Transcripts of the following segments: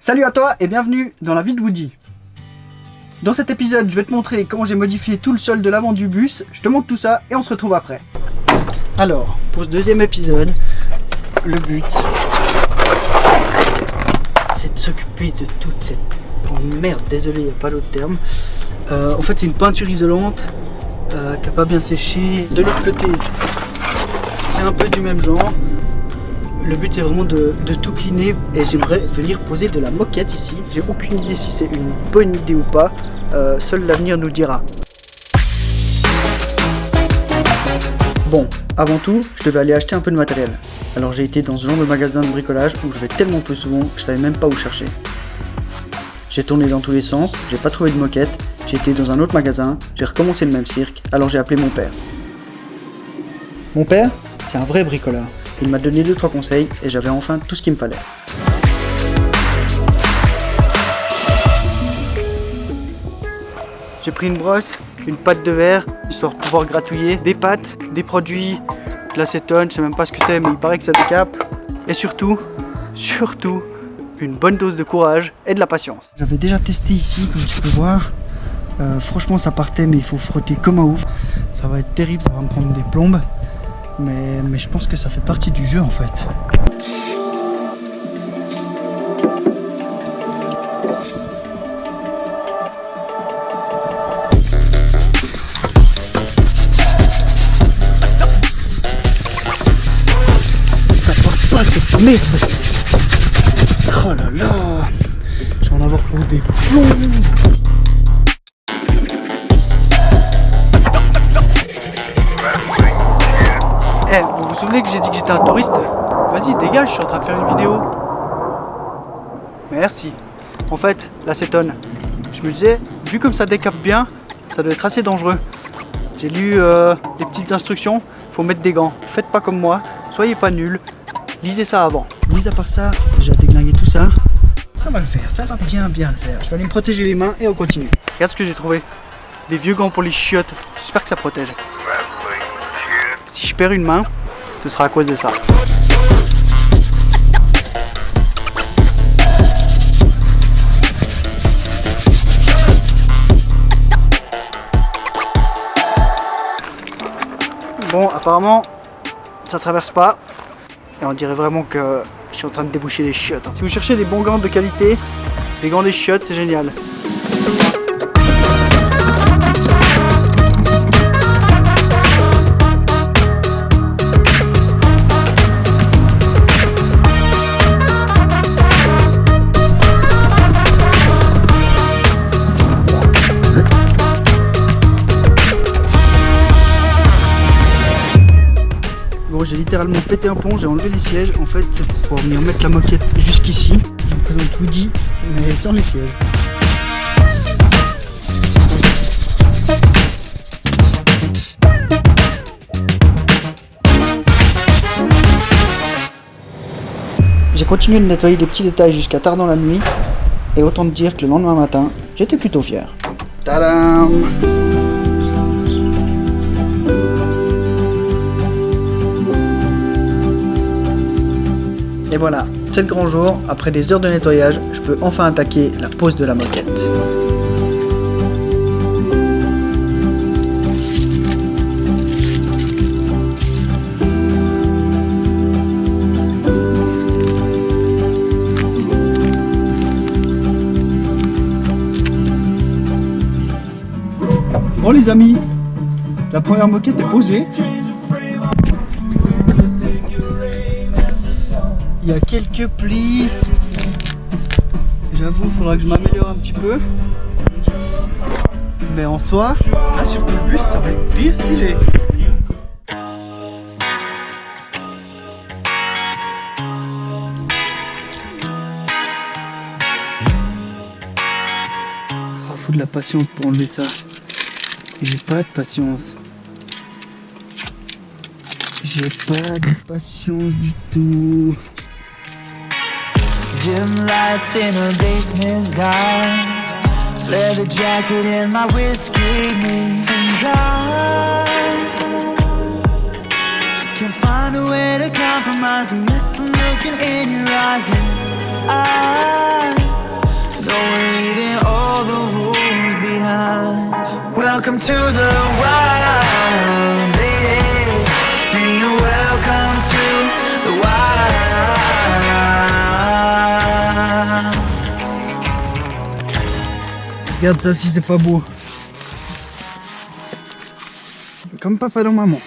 Salut à toi et bienvenue dans la vie de Woody. Dans cet épisode, je vais te montrer comment j'ai modifié tout le sol de l'avant du bus. Je te montre tout ça et on se retrouve après. Alors, pour ce deuxième épisode, le but, c'est de s'occuper de toute cette... Oh merde, désolé, il n'y a pas d'autre terme. En fait, c'est une peinture isolante qui n'a pas bien séché. De l'autre côté, c'est un peu du même genre. Le but c'est vraiment de tout cleaner et j'aimerais venir poser de la moquette ici. J'ai aucune idée si c'est une bonne idée ou pas. Seul l'avenir nous le dira. Bon, avant tout, je devais aller acheter un peu de matériel. Alors j'ai été dans ce genre de magasin de bricolage où je vais tellement peu souvent que je savais même pas où chercher. J'ai tourné dans tous les sens, j'ai pas trouvé de moquette. J'ai été dans un autre magasin, j'ai recommencé le même cirque, alors j'ai appelé mon père. Mon père, c'est un vrai bricoleur. Il m'a donné 2-3 conseils et j'avais enfin tout ce qu'il me fallait. J'ai pris une brosse, une pâte de verre, histoire de pouvoir gratouiller, des pâtes, des produits, de l'acétone, je sais même pas ce que c'est mais il paraît que ça décape. Et surtout, une bonne dose de courage et de la patience. J'avais déjà testé ici, comme tu peux voir. Franchement ça partait mais il faut frotter comme un ouf. Ça va être terrible, ça va me prendre des plombes. Mais je pense que ça fait partie du jeu en fait. Ça part pas cette merde. Oh là là. Je vais en avoir pour des plombs. Vous vous souvenez que j'ai dit que j'étais un touriste? Vas-y, dégage, je suis en train de faire une vidéo. Merci. En fait, l'acétone, je me disais, vu comme ça décape bien, ça doit être assez dangereux. J'ai lu les petites instructions, faut mettre des gants. Faites pas comme moi, soyez pas nuls, lisez ça avant. Mis à part ça, j'ai déglingué tout ça. Ça va le faire, ça va bien le faire. Je vais aller me protéger les mains et on continue. Regarde ce que j'ai trouvé. Des vieux gants pour les chiottes, j'espère que ça protège. Si je perds une main, ce sera à cause de ça. Bon, apparemment, ça traverse pas. Et on dirait vraiment que je suis en train de déboucher les chiottes. Si vous cherchez des bons gants de qualité, les gants des chiottes, c'est génial. Bon, j'ai littéralement pété un pont, j'ai enlevé les sièges. En fait, c'est pour venir mettre la moquette jusqu'ici. Je vous présente Woody, mais sans les sièges. J'ai continué de nettoyer des petits détails jusqu'à tard dans la nuit. Et autant te dire que le lendemain matin, j'étais plutôt fier. Tadam! Et voilà, c'est le grand jour. Après des heures de nettoyage, je peux enfin attaquer la pose de la moquette. Bon les amis, la première moquette est posée. Il y a quelques plis. J'avoue, il faudra que je m'améliore un petit peu. Mais en soi, ça sur tout le bus, ça va être bien stylé. Il faut de la patience pour enlever ça. J'ai pas de patience. J'ai pas de patience du tout. Dim lights in a basement dark, leather jacket and my whiskey means I can't find a way to compromise unless I'm looking in your eyes and I Regarde ça si c'est pas beau. Comme papa et maman.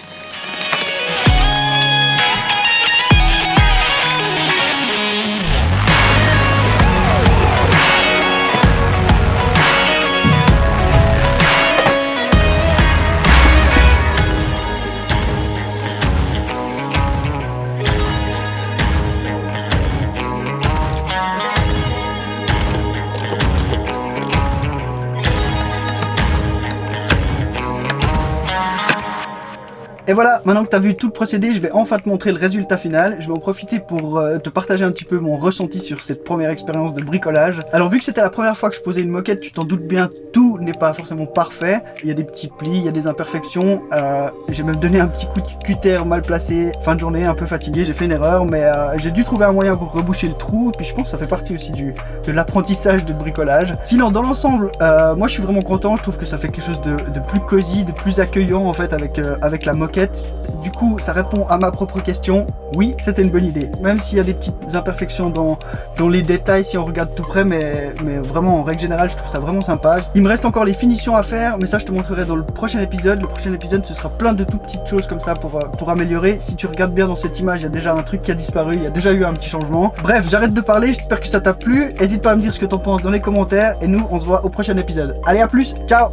Et voilà, maintenant que tu as vu tout le procédé, je vais enfin te montrer le résultat final. Je vais en profiter pour te partager un petit peu mon ressenti sur cette première expérience de bricolage. Alors vu que c'était la première fois que je posais une moquette, tu t'en doutes bien, tout n'est pas forcément parfait. Il y a des petits plis, il y a des imperfections. J'ai même donné un petit coup de cutter mal placé. Fin de journée, un peu fatigué, j'ai fait une erreur, mais j'ai dû trouver un moyen pour reboucher le trou. Et puis je pense que ça fait partie aussi de l'apprentissage de bricolage. Sinon, dans l'ensemble, moi je suis vraiment content. Je trouve que ça fait quelque chose de plus cosy, de plus accueillant en fait avec la moquette. Du coup, ça répond à ma propre question. Oui, c'était une bonne idée. Même s'il y a des petites imperfections dans les détails si on regarde tout près, mais vraiment en règle générale, je trouve ça vraiment sympa. Il me reste encore les finitions à faire, mais ça je te montrerai dans le prochain épisode. Le prochain épisode, ce sera plein de toutes petites choses comme ça pour améliorer. Si tu regardes bien dans cette image, il y a déjà un truc qui a disparu, il y a déjà eu un petit changement. Bref, j'arrête de parler, j'espère que ça t'a plu. N'hésite pas à me dire ce que t'en penses dans les commentaires et nous, on se voit au prochain épisode. Allez, à plus, ciao!